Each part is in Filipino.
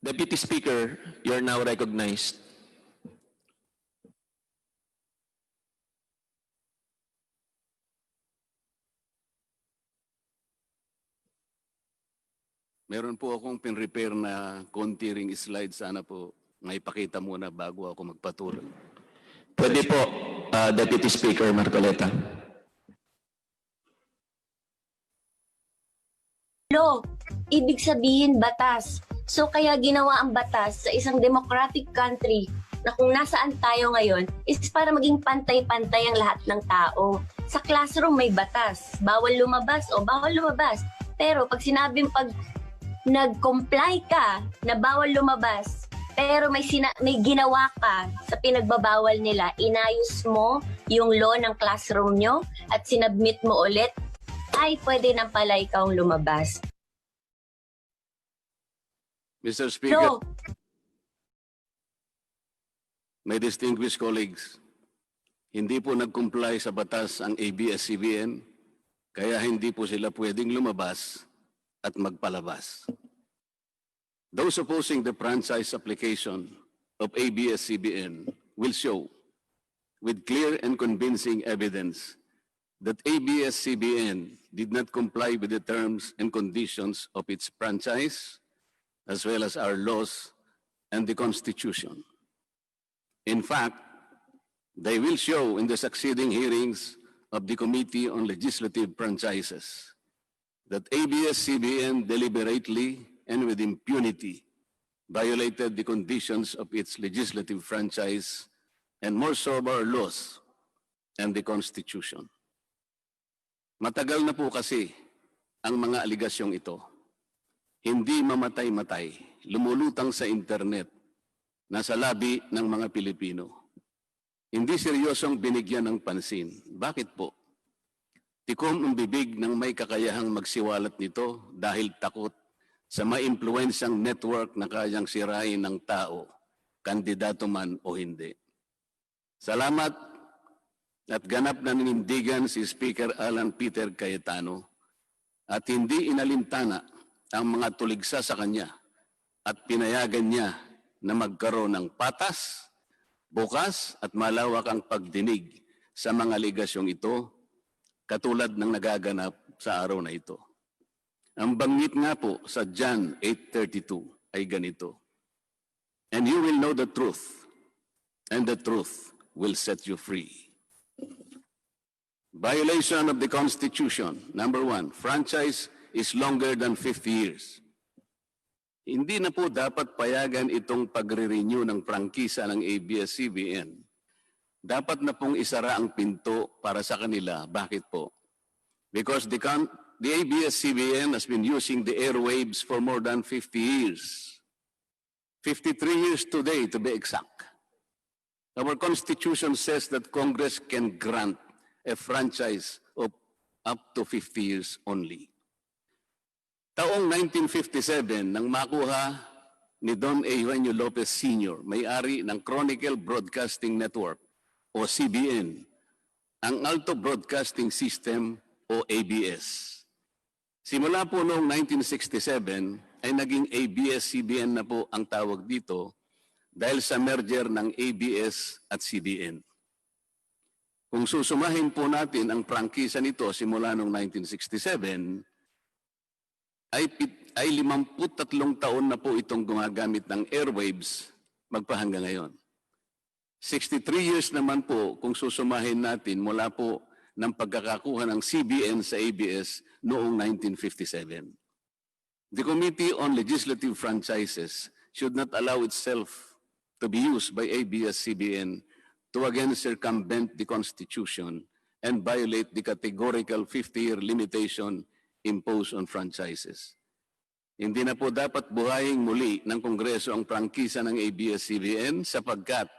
Deputy Speaker, you are now recognized. Meron po akong pin-repair na konti ring slide. Sana po may pakita muna bago ako magpatuloy. Pwede po, Deputy Speaker Marcoleta. Law, ibig sabihin batas. So kaya ginawa ang batas sa isang democratic country na kung nasaan tayo ngayon is para maging pantay-pantay ang lahat ng tao. Sa classroom may batas, bawal lumabas o bawal lumabas. Pero pag sinabing pag nag-comply ka na bawal lumabas, pero may ginawa ka sa pinagbabawal nila, inayos mo yung law ng classroom nyo at sinabmit mo ulit, ay pwede nang pala ikaw lumabas. Mr. Speaker, No. my distinguished colleagues, hindi po nag-comply sa batas ang ABS-CBN, kaya hindi po sila pwedeng lumabas at magpalabas. Those opposing the franchise application of ABS-CBN will show with clear and convincing evidence that ABS-CBN did not comply with the terms and conditions of its franchise, as well as our laws and the Constitution. In fact, they will show in the succeeding hearings of the Committee on Legislative Franchises that ABS-CBN deliberately and with impunity violated the conditions of its legislative franchise and more so our laws and the Constitution. Matagal na po kasi ang mga aligasyong ito. Hindi mamatay-matay, lumulutang sa internet, nasa labi ng mga Pilipino. Hindi seryosong binigyan ng pansin. Bakit po? Tikom ang bibig ng may kakayahang magsiwalat nito dahil takot sa maimpluwensyang network na kayang sirain ng tao, kandidato man o hindi. Salamat at ganap na ninindigan si Speaker Alan Peter Cayetano at hindi inalintana ang mga tuligsa sa kanya at pinayagan niya na magkaroon ng patas, bukas at malawak ang pagdinig sa mga aligasyong ito katulad ng nagaganap sa araw na ito. Ang banggit nga po sa John 8:32 ay ganito, "And you will know the truth, and the truth will set you free." Violation of the Constitution. Number 1, franchise is longer than 50 years. Hindi na po dapat payagan itong pagre-renew ng prangkisa ng ABS-CBN. Dapat na pong isara ang pinto para sa kanila. Bakit po? Because the ABS-CBN has been using the airwaves for more than 50 years. 53 years today, to be exact. Our Constitution says that Congress can grant a franchise of up to 50 years only. Taong 1957, nang makuha ni Don Eugenio Lopez Sr., may-ari ng Chronicle Broadcasting Network o CBN, ang Alto Broadcasting System o ABS. Simula po noong 1967 ay naging ABS-CBN na po ang tawag dito dahil sa merger ng ABS at CBN. Kung susumahin po natin ang prangkisa nito simula noong 1967, ay 53 taon na po itong gumagamit ng airwaves magpahanggang ngayon. 63 years naman po kung susumahin natin mula po ng pagkakakuha ng CBN sa ABS noong 1957. The Committee on Legislative Franchises should not allow itself to be used by ABS-CBN to again circumvent the Constitution and violate the categorical 50-year limitation imposed on franchises. Hindi na po dapat buhayin muli ng Kongreso ang prangkisa ng ABS-CBN sapagkat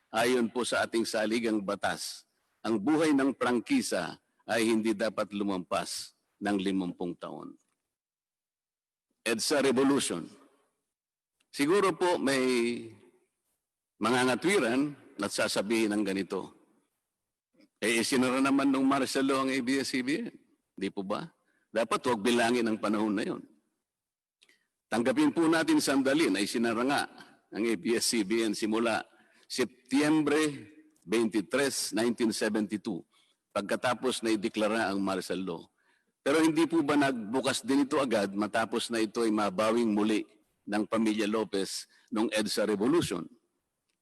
ayon po sa ating saligang batas, ang buhay ng prangkisa ay hindi dapat lumampas ng 50 taon. EDSA Revolution. Siguro po may mga ngatwiran at sasabihin ng ganito. Isinara naman ng martial law ang ABS-CBN. Di po ba? Dapat huwag bilangin ang panahon na yon. Tanggapin po natin sandali na isinara nga ang ABS-CBN simula Setyembre 23, 1972, pagkatapos na ideklara ang martial law. Pero hindi po ba nagbukas din ito agad matapos na ito ay mabawing muli ng pamilya Lopez noong EDSA Revolution?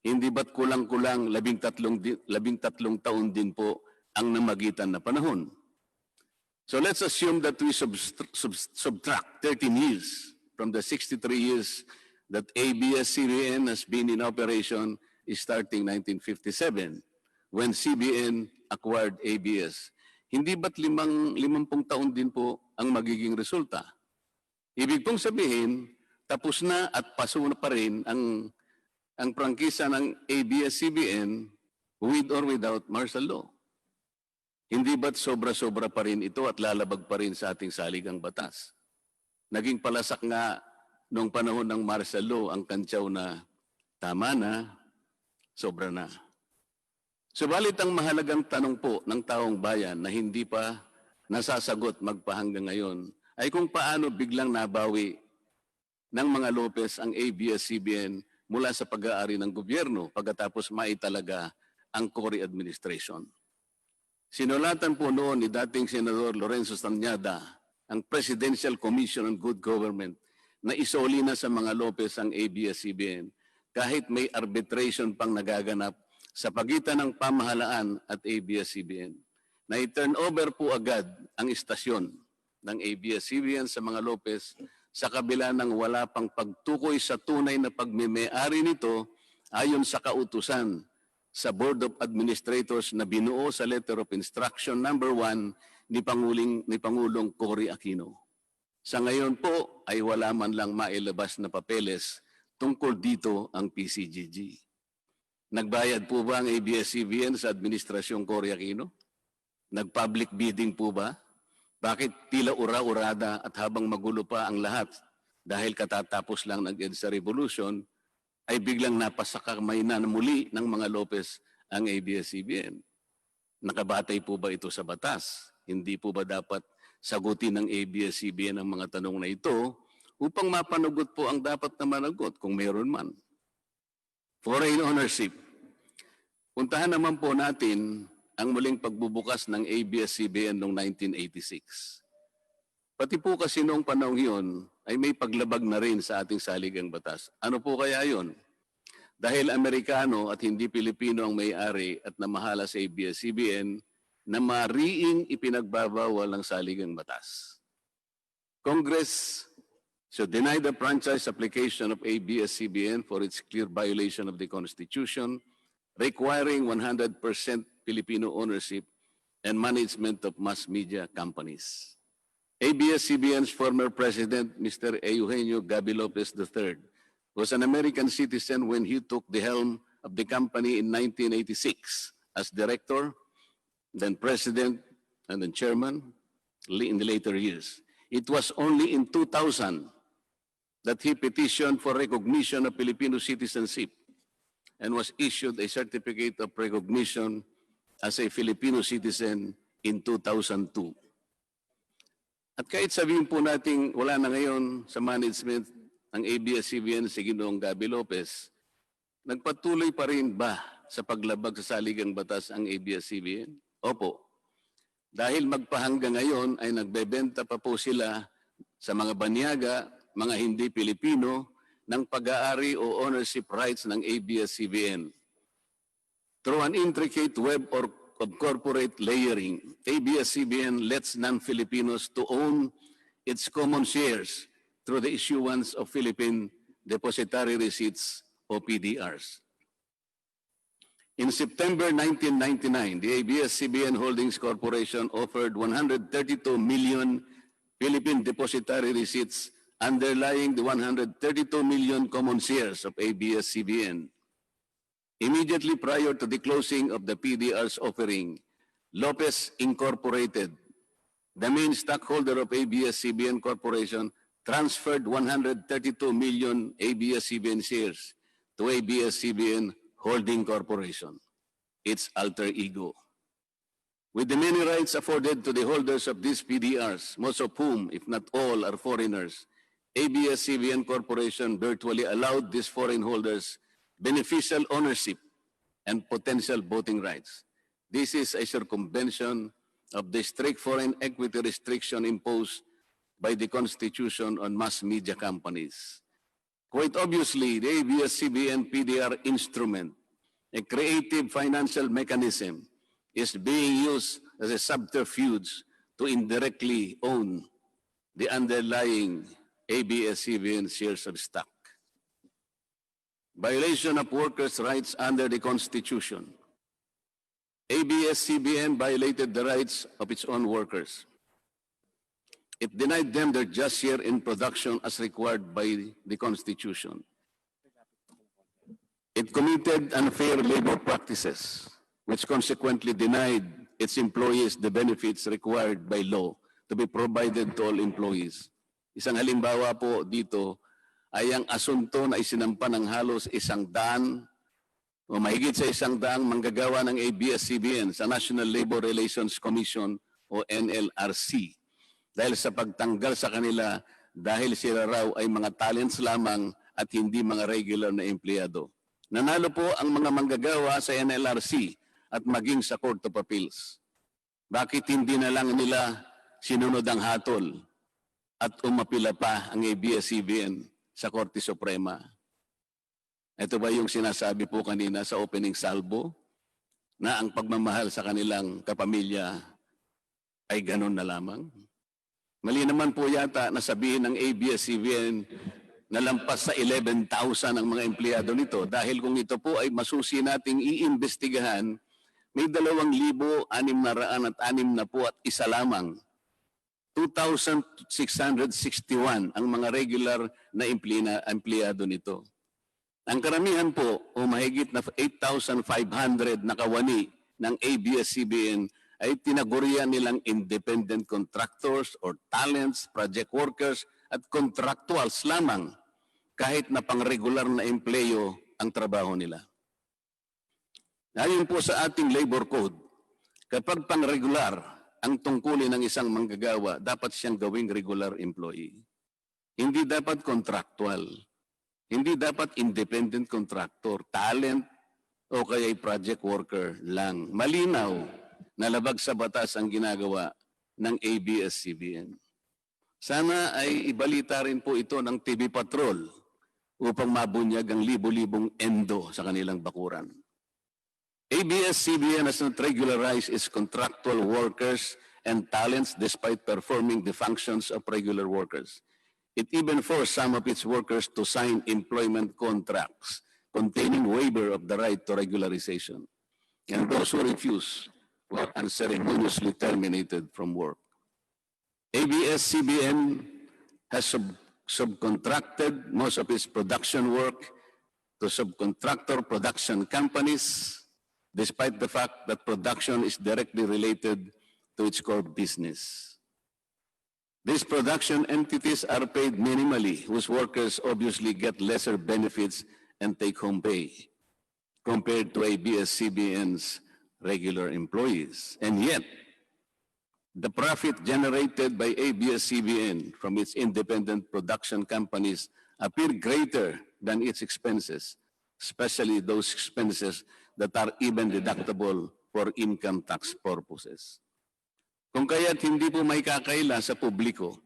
Hindi ba't kulang-kulang 13 taon din po ang namagitan na panahon? So let's assume that we subtract 13 years from the 63 years that ABS-CBN has been in operation starting 1957 when CBN acquired ABS. Hindi ba't 50 taon din po ang magiging resulta? Ibig pong sabihin, tapos na at paso na pa rin ang prangkisa ng ABS-CBN with or without martial law. Hindi ba't sobra-sobra pa rin ito at lalabag pa rin sa ating saligang batas? Naging palasak nga noong panahon ng martial law ang kantsaw na tama na, sobra na. Subalit ang mahalagang tanong po ng taong bayan na hindi pa nasasagot magpahanggang ngayon ay kung paano biglang nabawi ng mga Lopez ang ABS-CBN mula sa pag-aari ng gobyerno pagkatapos maitalaga ang Cory administration. Sinulatan po noon ni dating Senador Lorenzo Tanyada ang Presidential Commission on Good Government na isoli na sa mga Lopez ang ABS-CBN kahit may arbitration pang nagaganap sa pagitan ng pamahalaan at ABS-CBN. Na i-turn over po agad ang istasyon ng ABS-CBN sa mga Lopez sa kabila ng wala pang pagtukoy sa tunay na pagmimay-ari nito ayon sa kautusan sa Board of Administrators na binuo sa Letter of Instruction number 1 ni Pangulong Cory Aquino. Sa ngayon po ay wala man lang mailabas na papeles tungkol dito ang PCGG. Nagbayad po ba ang ABS-CBN sa Administrasyong Cory Aquino? Nag-public bidding po ba? Bakit tila ura-urada at habang magulo pa ang lahat dahil katatapos lang ng EDSA Revolution, ay biglang napasakamay na muli ng mga Lopez ang ABS-CBN? Nakabatay po ba ito sa batas? Hindi po ba dapat sagutin ng ABS-CBN ang mga tanong na ito upang mapanagot po ang dapat na managot kung meron man? Foreign ownership. Puntahan naman po natin ang muling pagbubukas ng ABS-CBN noong 1986. Pati po kasi noong panahon yun ay may paglabag na rin sa ating saligang batas. Ano po kaya yun? Dahil Amerikano at hindi Pilipino ang may-ari at namahala sa ABS-CBN na mariing ipinagbabawal ng saligang batas. Congress should deny the franchise application of ABS-CBN for its clear violation of the Constitution, requiring 100% Filipino ownership and management of mass media companies. ABS-CBN's former president, Mr. Eugenio Gaby Lopez III, was an American citizen when he took the helm of the company in 1986 as director, then president, and then chairman in the later years. It was only in 2000 that he petitioned for recognition of Filipino citizenship and was issued a certificate of recognition as a Filipino citizen in 2002. At kahit sabihin po natin wala na ngayon sa management ang ABS-CBN si Ginoong Gaby Lopez, nagpatuloy pa rin ba sa paglabag sa saligang batas ang ABS-CBN? Opo. Dahil magpahanggang ngayon ay nagbebenta pa po sila sa mga banyaga, mga hindi Pilipino, ng pag-aari o ownership rights ng ABS-CBN. Through an intricate web of corporate layering, ABS-CBN lets non-Filipinos to own its common shares through the issuance of Philippine Depositary Receipts o PDRs. In September 1999, the ABS-CBN Holdings Corporation offered 132 million Philippine Depositary Receipts underlying the 132 million common shares of ABS-CBN. Immediately prior to the closing of the PDR's offering, Lopez Incorporated, the main stockholder of ABS-CBN Corporation, transferred 132 million ABS-CBN shares to ABS-CBN Holding Corporation, its alter ego. With the many rights afforded to the holders of these PDRs, most of whom, if not all, are foreigners, ABS-CBN Corporation virtually allowed these foreign holders beneficial ownership and potential voting rights. This is a circumvention of the strict foreign equity restriction imposed by the Constitution on mass media companies. Quite obviously, the ABS-CBN PDR instrument, a creative financial mechanism, is being used as a subterfuge to indirectly own the underlying ABS-CBN shares of stock. Violation of workers' rights under the Constitution. ABS-CBN violated the rights of its own workers. It denied them their just share in production as required by the Constitution. It committed unfair labor practices, which consequently denied its employees the benefits required by law to be provided to all employees. Isang halimbawa po dito ay ang asunto na isinampa ng halos 100 o mahigit sa 100 manggagawa ng ABS-CBN sa National Labor Relations Commission o NLRC dahil sa pagtanggal sa kanila dahil sila raw ay mga talents lamang at hindi mga regular na empleyado. Nanalo po ang mga manggagawa sa NLRC at maging sa Court of Appeals. Bakit hindi na lang nila sinunod ang hatol at umapila pa ang ABS-CBN sa Korte Suprema? Ito ba yung sinasabi po kanina sa opening salvo na ang pagmamahal sa kanilang kapamilya ay ganun na lamang? Mali naman po yata na sabihin ng ABS-CBN na lampas sa 11,000 ang mga empleyado nito dahil kung ito po ay masusi nating iimbestigahan, may 2,661 at isa lamang. 2,661 ang mga regular na empleyado nito. Ang karamihan po o mahigit na 8,500 na kawani ng ABS-CBN ay tinagurian nilang independent contractors or talents, project workers at contractuals lamang kahit na pang-regular na empleyo ang trabaho nila. Ayon po sa ating labor code, kapag pang-regular ang tungkulin ng isang manggagawa, dapat siyang gawing regular employee. Hindi dapat contractual. Hindi dapat independent contractor, talent o kaya'y project worker lang. Malinaw na labag sa batas ang ginagawa ng ABS-CBN. Sana ay ibalita rin po ito ng TV Patrol upang mabunyag ang libo-libong endo sa kanilang bakuran. ABS-CBN has not regularized its contractual workers and talents despite performing the functions of regular workers. It even forced some of its workers to sign employment contracts containing waiver of the right to regularization. And those who refuse were unceremoniously terminated from work. ABS-CBN has subcontracted most of its production work to subcontractor production companies, despite the fact that production is directly related to its core business. These production entities are paid minimally, whose workers obviously get lesser benefits and take-home pay compared to ABS-CBN's regular employees. And yet, the profit generated by ABS-CBN from its independent production companies appear greater than its expenses, especially those expenses that are even deductible for income tax purposes. Kung kaya't hindi po may kakaila sa publiko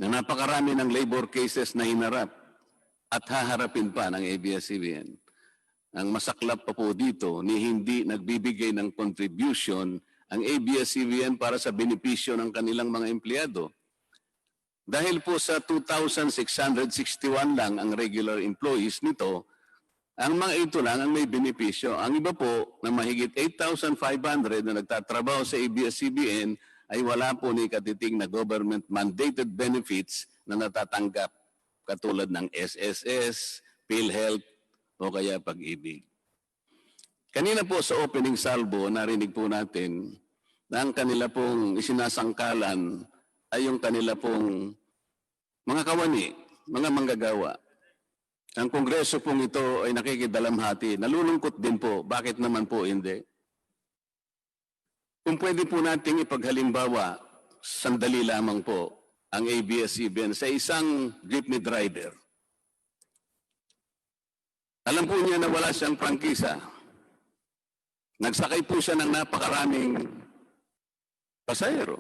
na napakarami ng labor cases na hinarap at haharapin pa ng ABS-CBN. Ang masaklap pa po dito ni hindi nagbibigay ng contribution ang ABS-CBN para sa benepisyo ng kanilang mga empleyado. Dahil po sa 2,661 lang ang regular employees nito, ang mga ito lang ang may benepisyo. Ang iba po na mahigit 8,500 na nagtatrabaho sa ABS-CBN ay wala po ni katiting na government-mandated benefits na natatanggap katulad ng SSS, PhilHealth o kaya Pag-ibig. Kanina po sa opening salvo, narinig po natin na ang kanila pong isinasangkalan ay yung kanila pong mga kawani, mga manggagawa. Ang kongreso pong ito ay nakikidalamhati. Nalulungkot din po. Bakit naman po hindi? Kung pwede po nating ipaghalimbawa, sandali lamang po, ang ABS-CBN sa isang jeepney driver. Alam po niya na wala siyang prangkisa. Nagsakay po siya ng napakaraming pasahero.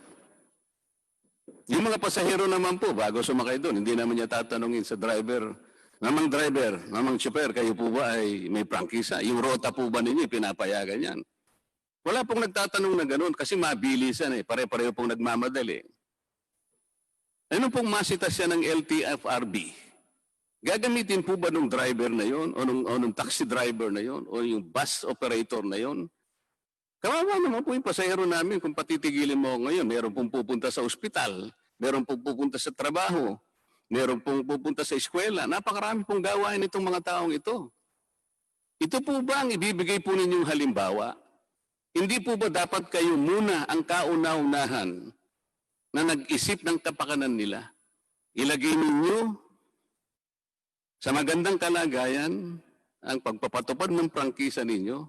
Yung mga pasahero naman po, bago sumakay doon, hindi naman niya tatanungin sa driver, Mamang chopper, kayo po ba ay may prangkisa? Yung rota po ba ninyo, pinapayagan yan? Wala pong nagtatanong na gano'n kasi mabilisan eh. Pare-pareho pong nagmamadali. Ano pong masita siya ng LTFRB? Gagamitin po ba ng driver na yon o nung taxi driver na yon o yung bus operator na yon? Kawawa naman po yung pasahero namin kung patitigilin mo ngayon. Meron pong pupunta sa ospital, meron pong pupunta sa trabaho, meron pong pupunta sa eskwela. Napakarami pong gawain itong mga taong ito. Ito po ba ang ibibigay po ninyong halimbawa? Hindi po ba dapat kayo muna ang kauna-unahan na nag-isip ng kapakanan nila? Ilagay ninyo sa magandang kalagayan ang pagpapatupad ng prangkisa ninyo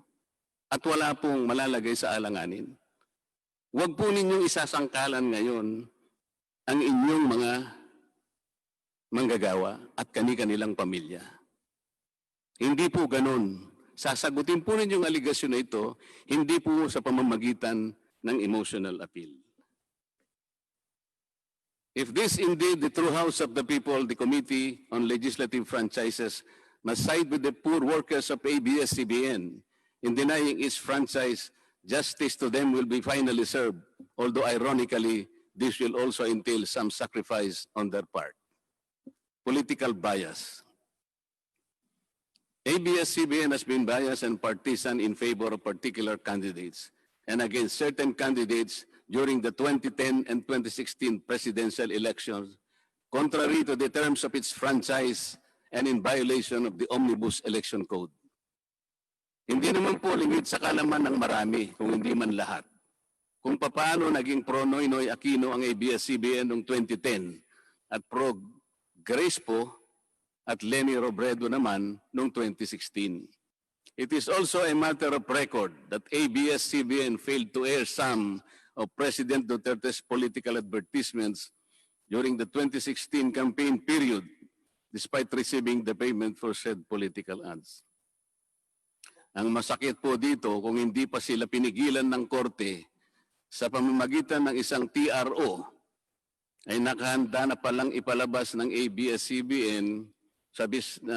at wala pong malalagay sa alanganin. Huwag po ninyong isasangkalan ngayon ang inyong mga manggagawa at kani-kanilang pamilya. Hindi po ganon. Sasagutin po ninyong aligasyon na ito, hindi po sa pamamagitan ng emotional appeal. If this indeed the true house of the people, the Committee on Legislative Franchises must side with the poor workers of ABS-CBN in denying its franchise, justice to them will be finally served, although ironically, this will also entail some sacrifice on their part. Political bias. ABS-CBN has been biased and partisan in favor of particular candidates and against certain candidates during the 2010 and 2016 presidential elections, contrary to the terms of its franchise and in violation of the Omnibus Election Code. Hindi naman po lingid sa kalaman ng marami, kung hindi man lahat, kung paano naging pro-Noynoy Aquino ang ABS-CBN noong 2010 at pro-Grace po at Lenny Robredo naman noong 2016. It is also a matter of record that ABS-CBN failed to air some of President Duterte's political advertisements during the 2016 campaign period, despite receiving the payment for said political ads. Ang masakit po dito, kung hindi pa sila pinigilan ng korte sa pamamagitan ng isang TRO, ay nakahanda na palang ipalabas ng ABS-CBN sa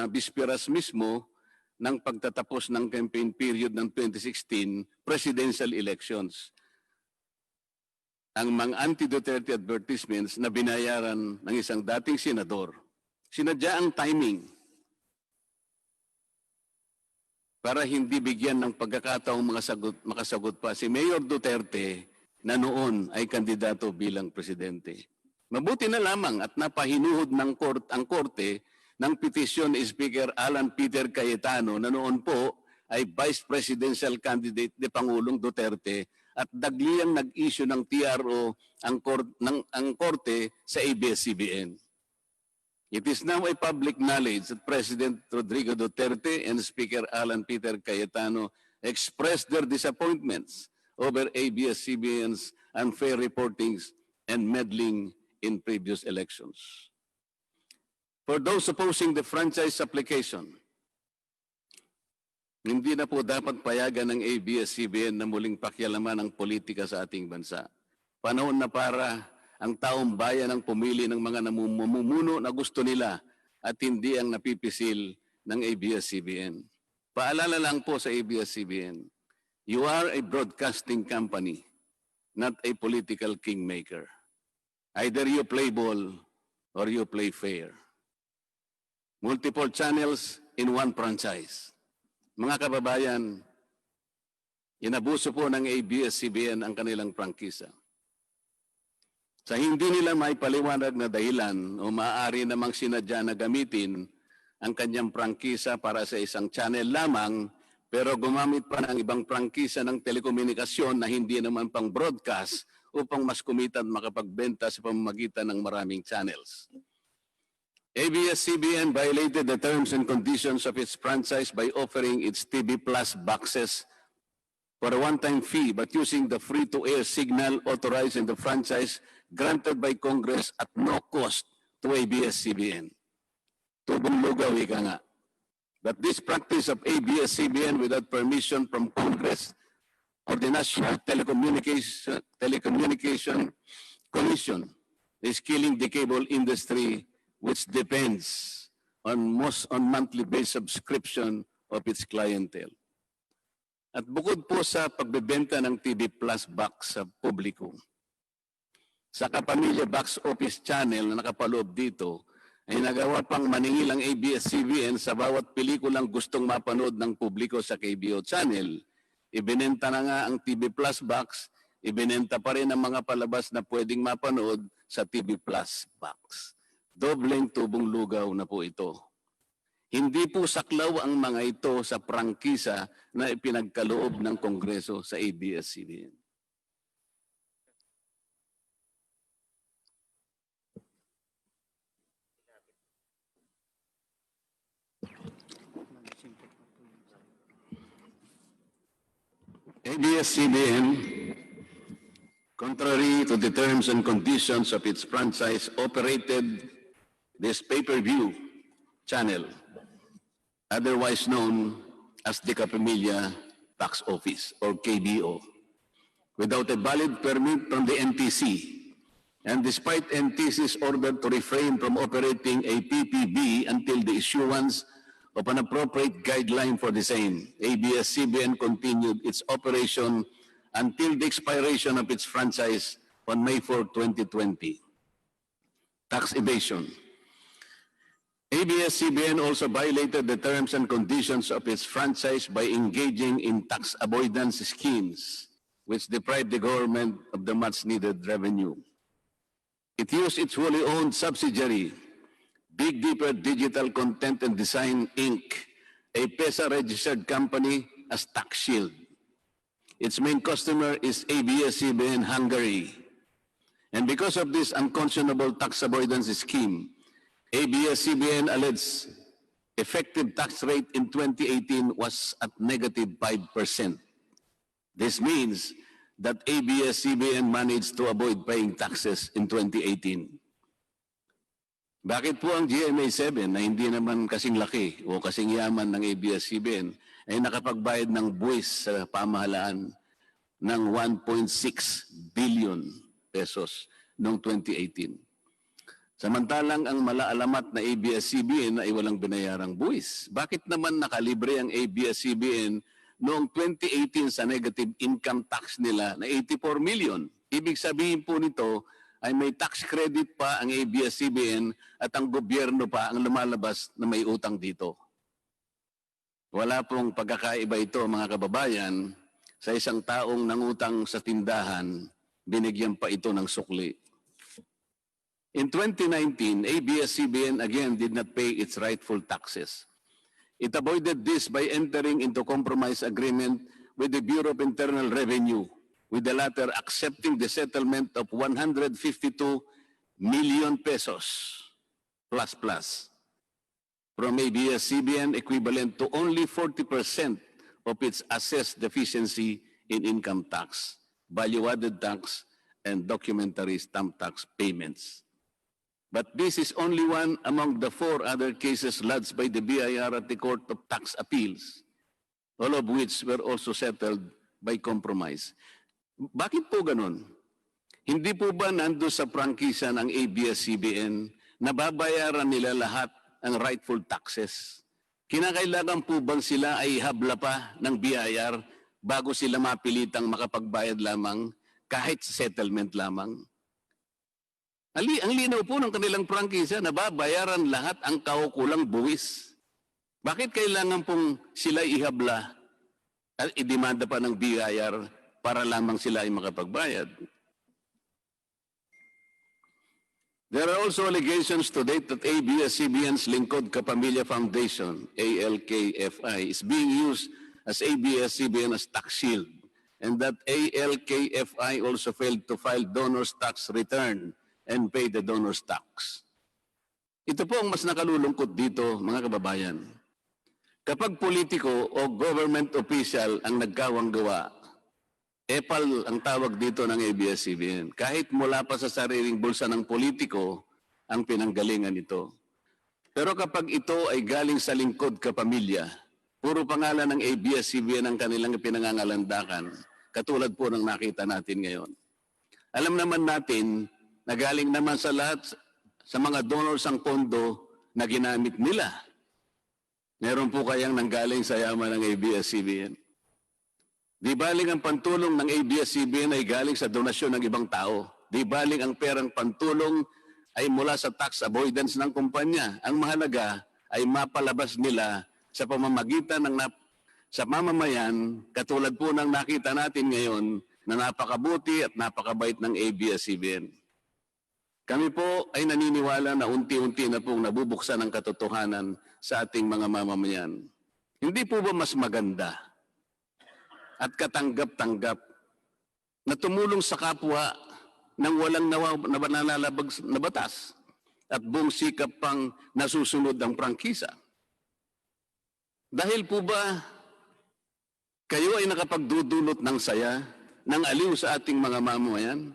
bisperas mismo ng pagtatapos ng campaign period ng 2016 presidential elections. Ang mga anti-Duterte advertisements na binayaran ng isang dating senador, sinadya ang timing para hindi bigyan ng pagkakataong makasagot pa si Mayor Duterte na noon ay kandidato bilang presidente. Mabuti na lamang at napahinuhod ng ang korte ng petisyon ni Speaker Alan Peter Cayetano na noon po ay Vice Presidential Candidate ni Pangulong Duterte at dagliang nag-issue ng TRO ang korte sa ABS-CBN. It is now a public knowledge that President Rodrigo Duterte and Speaker Alan Peter Cayetano expressed their disappointments over ABS-CBN's unfair reportings and meddling in previous elections. For those opposing the franchise application, hindi na po dapat payagan ng ABS-CBN na muling pakialaman ang politika sa ating bansa. Panahon na para ang taong bayan ang pumili ng mga namumuno na gusto nila at hindi ang napipisil ng ABS-CBN. Paalala lang po sa ABS-CBN, you are a broadcasting company, not a political kingmaker. Either you play ball or you play fair. Multiple channels in one franchise. Mga kababayan, inabuso po ng ABS-CBN ang kanilang prangkisa. Sa hindi nila may paliwanag na dahilan o maaari namang sinadya na gamitin ang kanyang prangkisa para sa isang channel lamang, pero gumamit pa ng ibang prangkisa ng telekomunikasyon na hindi naman pang broadcast upang mas kumita at makapagbenta sa pamamagitan ng maraming channels. ABS-CBN violated the terms and conditions of its franchise by offering its TV Plus boxes for a one-time fee but using the free-to-air signal authorized in the franchise granted by Congress at no cost to ABS-CBN. Tubong lugaw, ika nga. But this practice of ABS-CBN without permission from Congress or the National Telecommunication Commission is killing the cable industry, which depends on monthly-based subscription of its clientele. At bukod po sa pagbebenta ng TV Plus box sa publiko, sa Kapamilya Box Office Channel na nakapaloob dito, ay nagawa pang maningil ang ABS-CBN sa bawat pelikulang gustong mapanood ng publiko sa KBO Channel. Ibinenta na nga ang TV Plus box, ibinenta pa rin ang mga palabas na pwedeng mapanood sa TV Plus box. Dobleng tubong lugaw na po ito. Hindi po saklaw ang mga ito sa prangkisa na ipinagkaloob ng Kongreso sa ABS-CBN. ABS-CBN, contrary to the terms and conditions of its franchise, operated this pay-per-view channel, otherwise known as the Kapamilya Box Office or KBO, without a valid permit from the NTC. And despite NTC's order to refrain from operating a PPB until the issuance of an appropriate guideline for the same, ABS-CBN continued its operation until the expiration of its franchise on May 4, 2020. Tax evasion. ABS-CBN also violated the terms and conditions of its franchise by engaging in tax avoidance schemes, which deprived the government of the much-needed revenue. It used its wholly owned subsidiary, Big Dipper Digital Content and Design, Inc., a PESA-registered company, as tax shield. Its main customer is ABS-CBN Hungary. And because of this unconscionable tax avoidance scheme, ABS-CBN alleged effective tax rate in 2018 was at negative 5%. This means that ABS-CBN managed to avoid paying taxes in 2018. Bakit po ang GMA7 na hindi naman kasing laki o kasing yaman ng ABS-CBN ay nakapagbayad ng buwis sa pamahalaan ng 1.6 billion pesos noong 2018? Samantalang ang malaalamat na ABS-CBN ay walang binayarang buwis. Bakit naman nakalibre ang ABS-CBN noong 2018 sa negative income tax nila na 84 million? Ibig sabihin po nito ay may tax credit pa ang ABS-CBN at ang gobyerno pa ang lumalabas na may utang dito. Wala pong pagkakaiba ito, mga kababayan. Sa isang taong nangutang sa tindahan, binigyan pa ito ng sukli. In 2019, ABS-CBN again did not pay its rightful taxes. It avoided this by entering into compromise agreement with the Bureau of Internal Revenue, with the latter accepting the settlement of 152 million pesos plus from ABS-CBN, equivalent to only 40% of its assessed deficiency in income tax, value-added tax, and documentary stamp tax payments. But this is only one among the 4 other cases lodged by the BIR at the Court of Tax Appeals, all of which were also settled by compromise. Bakit po ganun? Hindi po ba nando sa prangkisa ng ABS-CBN na babayaran nila lahat ang rightful taxes? Kinakailangan po bang sila ay habla pa ng BIR bago sila mapilitang makapagbayad lamang kahit settlement lamang? Ang linaw po ng kanilang prangkisa na babayaran lahat ang kaukulang buwis. Bakit kailangan pong sila ihabla at idemanda pa ng BIR para lamang sila ay makapagbayad? There are also allegations to date that ABS-CBN's Lingkod Kapamilya Foundation, ALKFI, is being used as ABS-CBN as tax shield, and that ALKFI also failed to file donor's tax return and pay the donor's tax. Ito po ang mas nakalulungkot dito, mga kababayan. Kapag politiko o government official ang nagkawang gawa, epal ang tawag dito ng ABS-CBN. Kahit mula pa sa sariling bulsa ng politiko ang pinanggalingan ito. Pero kapag ito ay galing sa lingkod kapamilya, puro pangalan ng ABS-CBN ang kanilang pinangangalandakan, katulad po ng nakita natin ngayon. Alam naman natin na galing naman sa lahat, sa mga donors ang pondo na ginamit nila. Meron po kayang nanggaling sa yaman ng ABS-CBN. Di baling ang pantulong ng ABS-CBN ay galing sa donasyon ng ibang tao. Di baling ang perang pantulong ay mula sa tax avoidance ng kumpanya. Ang mahalaga ay mapalabas nila sa pamamagitan ng sa mamamayan, katulad po ng nakita natin ngayon na napakabuti at napakabait ng ABS-CBN. Kami po ay naniniwala na unti-unti na pong nabubuksan ang katotohanan sa ating mga mamamayan. Hindi po ba mas maganda at katanggap-tanggap na tumulong sa kapwa ng walang nalalabag na batas at buong sikap pang nasusunod ang prangkisa? Dahil po ba kayo ay nakapagdudulot ng saya, ng aliw sa ating mga mamamayan?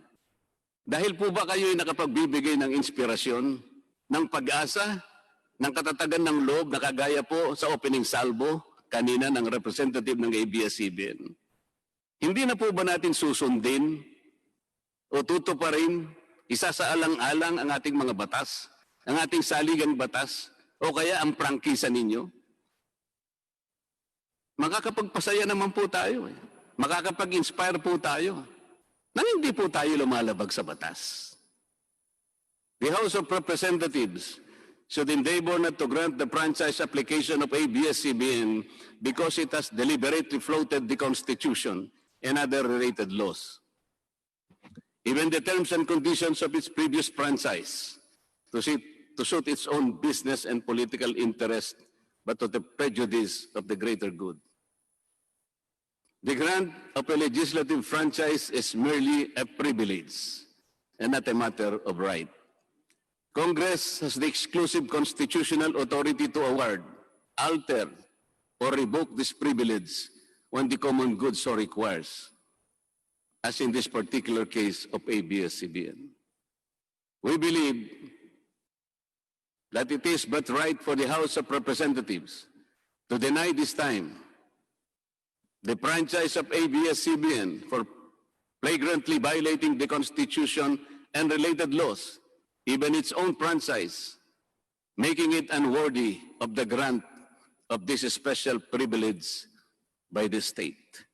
Dahil po ba kayo ay nakapagbibigay ng inspirasyon, ng pag-asa, ng katatagan ng loob na kagaya po sa opening salvo kanina ng representative ng ABS-CBN? Hindi na po ba natin susundin o tutuparin, isasaalang-alang ang ating mga batas, ang ating saligang batas, o kaya ang prangkisa ninyo? Makakapagpasaya naman po tayo. Makakapag-inspire po tayo. Nang hindi po tayo lumalabag sa batas. The House of Representatives should endeavor not to grant the franchise application of ABS-CBN because it has deliberately floated the Constitution and other related laws. Even the terms and conditions of its previous franchise to suit its own business and political interest, but to the prejudice of the greater good. The grant of a legislative franchise is merely a privilege and not a matter of right. Congress has the exclusive constitutional authority to award, alter, or revoke this privilege when the common good so requires, as in this particular case of ABS-CBN. We believe that it is but right for the House of Representatives to deny this time the franchise of ABS-CBN for flagrantly violating the Constitution and related laws, even its own franchise, making it unworthy of the grant of this special privilege by the state.